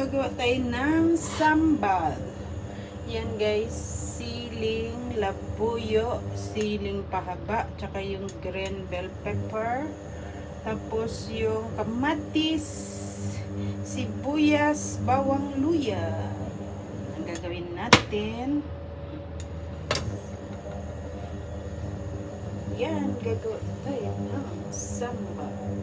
gagawa tayo ng sambal. Yan guys, siling labuyo, siling pahaba, tsaka yung green bell pepper, tapos yung kamatis, sibuyas, bawang luya. Ang gagawin natin, yan, gagawa tayo ng sambal.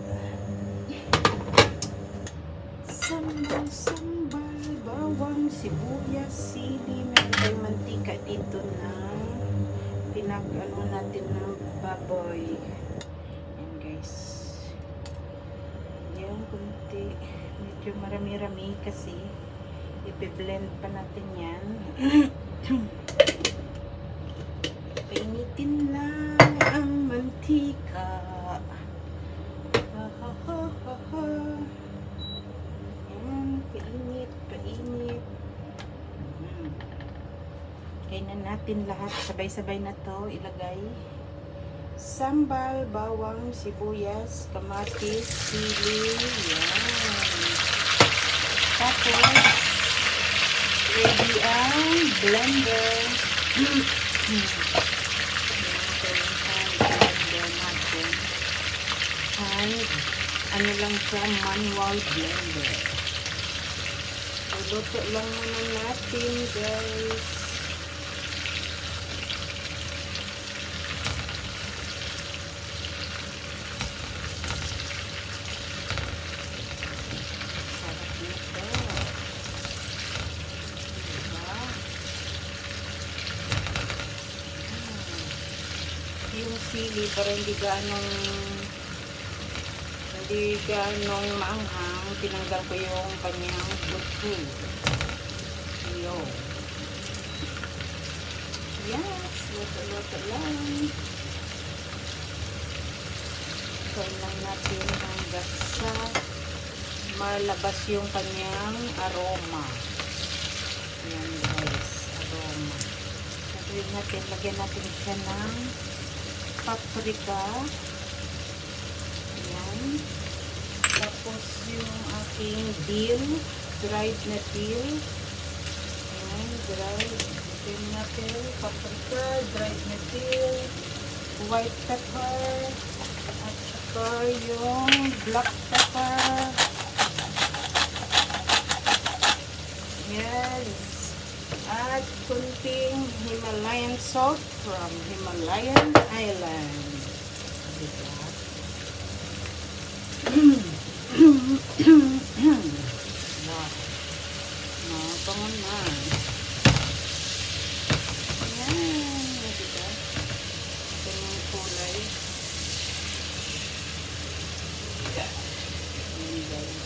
Sambal, bawang, sibuyas, sili, meron tayong mantika dito na pinag-ano natin ng baboy. Yan guys. Yan, kunti. Medyo marami-rami kasi ipi-blend pa natin yan. Painitin lang ang mantika. Painit. Kaya na natin lahat. Sabay-sabay na to ilagay. Sambal, bawang, sibuyas, kamatis, sili. Yan. Tapos, ready ang blender. Ano lang siya, manual blender. Luto lang muna natin guys. Sarap nito. Diba? Yung sili parang hindi ganong maanghang. Tinanggal ko yung kanyang buto. Yun. Yes, luto-luto lang. Kain lang natin hanggang sa malabas yung kanyang aroma. Yan guys, aroma. Lagyan natin siya ng paprika. Yan. Tapos yung aking dill, dried na dill. Ayan, dried. Ito natin, paprika, dried na dill, white pepper, at saka yung black pepper. Yes. At kunting Himalayan salt from Himalayan Island. Diba? Bango na. Ayan. Diba? Ito yung kulay. Ayan guys.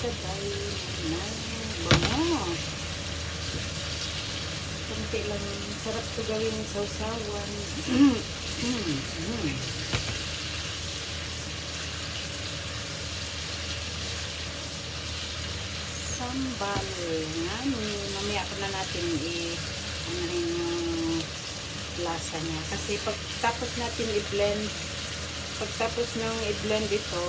Sabay na. Bango. Kunti lang. Sarap ito gawin sa usawan. Sambal. Yan. Mamaya pa na natin ano yung lasa niya. Kasi pagtapos natin i-blend, pagtapos nang i-blend ito,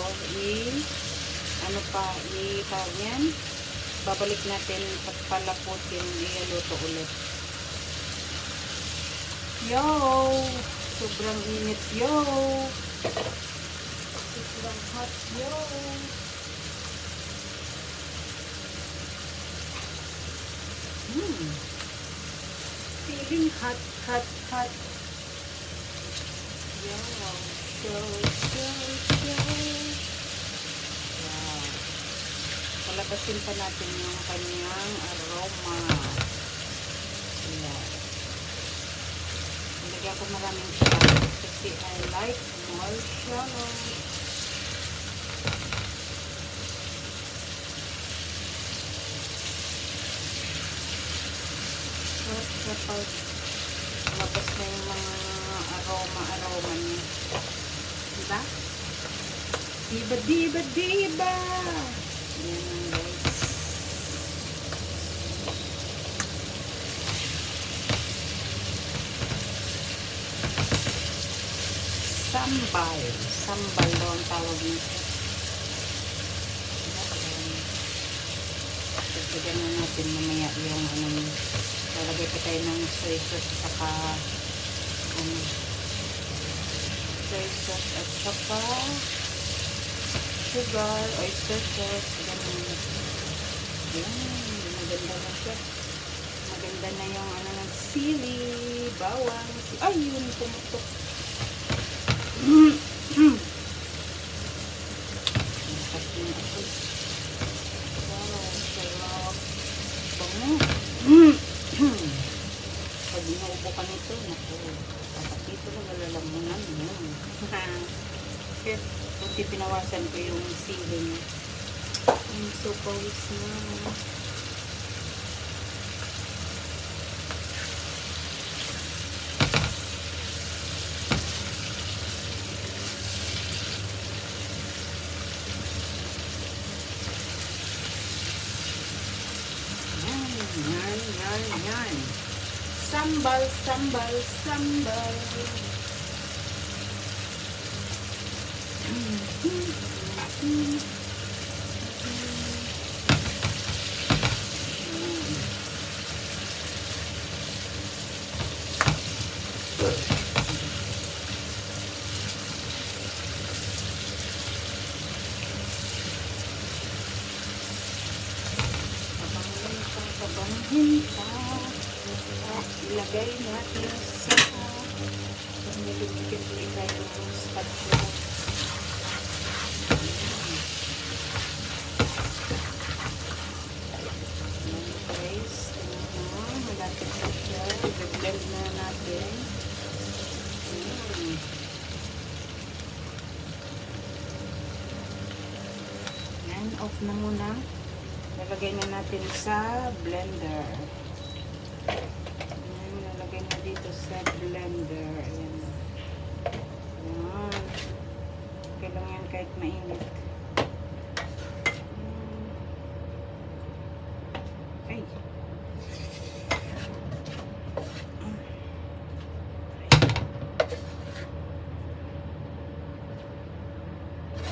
babalik natin pagpalaputin, i-luto ulit. Yo! Sobrang init, yo! Sobrang hot, yo! Feeling hot. Yo! Show. Wow! Palabasin pa natin yung kanyang aroma. Ayan. Nilagyan ko maraming shallow kasi I like more shallow. At kapag labas na yung mga aroma niya. Diba? Diba? Yan guys. Sambal daw ang tawag nito. Dagdagan na natin mamaya yung ano, lalagay pa tayo ng soy sauce saka ano, soy sauce at saka sugar, oyster sauce, ganun. Yan, maganda na siya. Maganda na yung ano ng sili, bawang, ay yun, pumutok. Lakas din ako. Wow, sarap. Bango. Pag inuubo ka nito, naku, dito lang malalamunan mo. Kaya, buti pinawasan ko yung sili niya. So, pawis na. Yan. Sambal, sambal, sambal. Hinta. Ilagay natin sa nilipit-lipit tayo ng spatula. Guys, malapit na siya. I-blend na natin. Yan, off na muna. Lalagay na natin sa blender. Ayan, lalagay na dito sa blender. Ayan. Ayan. Okay lang yan kahit mainit. Ay.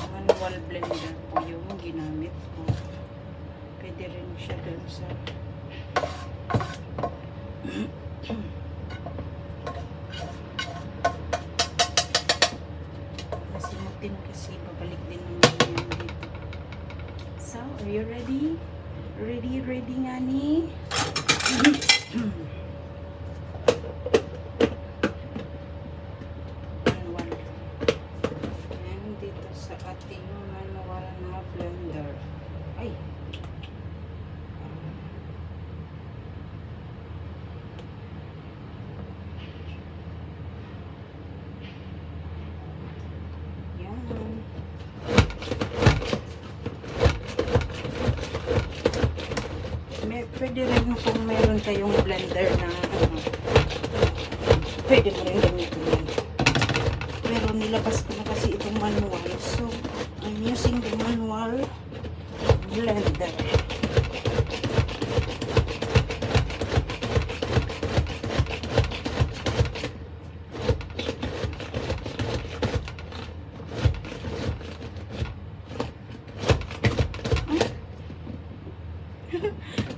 Manual blender po yung ginamit ko. Pwede rin siya dun sa masimutin kasi babalik din naman yan dito. So, are you ready? Ready nga ni? Manual. Yan dito sa ating manual na blender. Ay! Pwede rin kung mayroon kayong blender na pwede mo rin gamitin yan. Pero nilabas ko na kasi itong manual. So, I'm using the manual blender.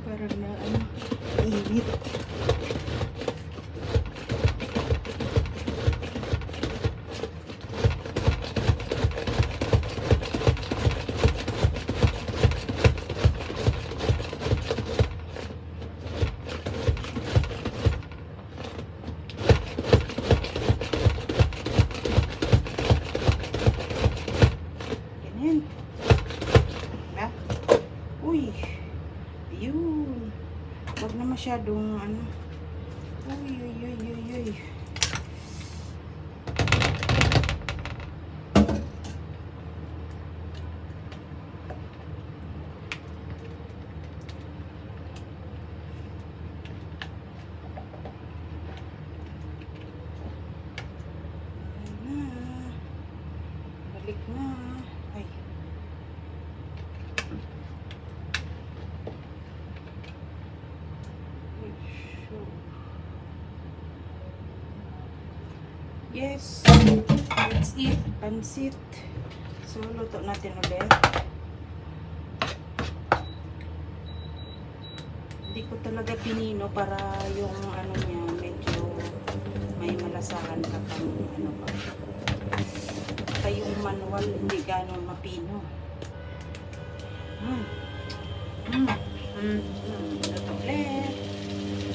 Parang na init. Ganyan. Diba? Uy! Yun. Huwag na masyadong ano. Uy. Balik na. Ay. Yes, that's it. Pansit. So, luto natin ulit. Hindi ko talaga pinino para yung ano niya medyo may malasahan ka pang ano pa. Kaya yung manual hindi ganong mapino. Ito ulit.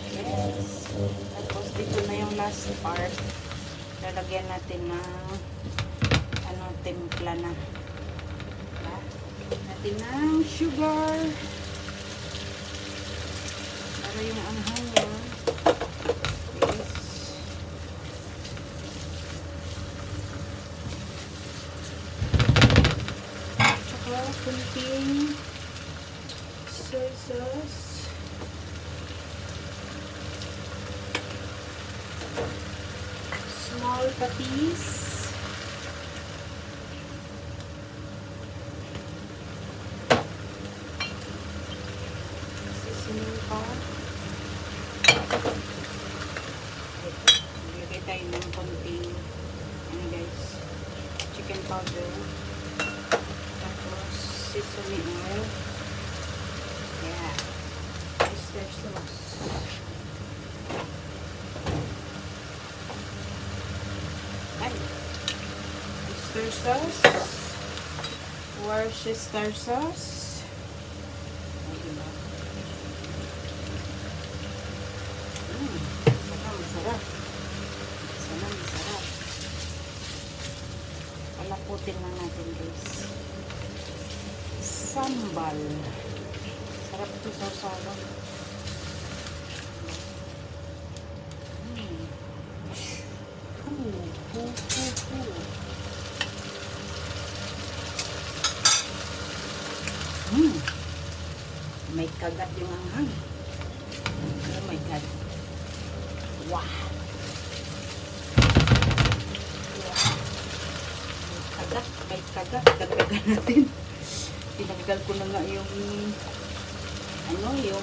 Yes. Tapos dito na yung last part. Lalagyan natin ng ano, timpla na. Natin ng sugar. Para yung anghang niya. Yes. Tsaka kunting soy sauce. Small patis. Seasoning pa. Ilagay tayo ng konting ano guys, chicken powder. Tapos seasoning oil. Yeah. Oyster sauce. Oyster sauce, Worcestershire sauce. Masarap. Masarap. Palaputin lang natin guys. Sambal. Sarap ito sa sawa. May kagat yung anghang. Oh my God. Wow. May kagat. Dagdagan natin. Tinanggal ko na nga yung ano niya.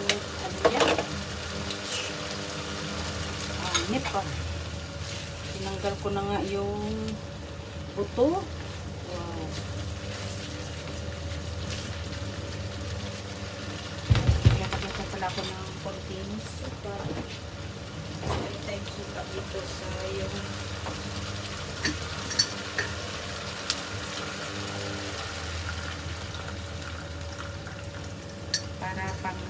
Nip pa. Tinanggal ko na nga yung buto. Wow. Pala ko ng konting suka. Meron tayong suka dito sa yung para pang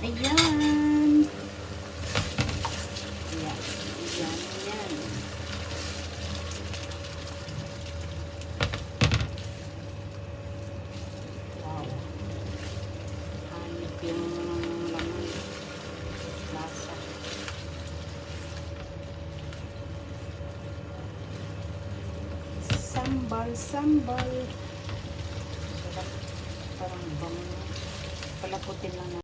ayan. Sambal. Sarap. Parang bango. Palaputin lang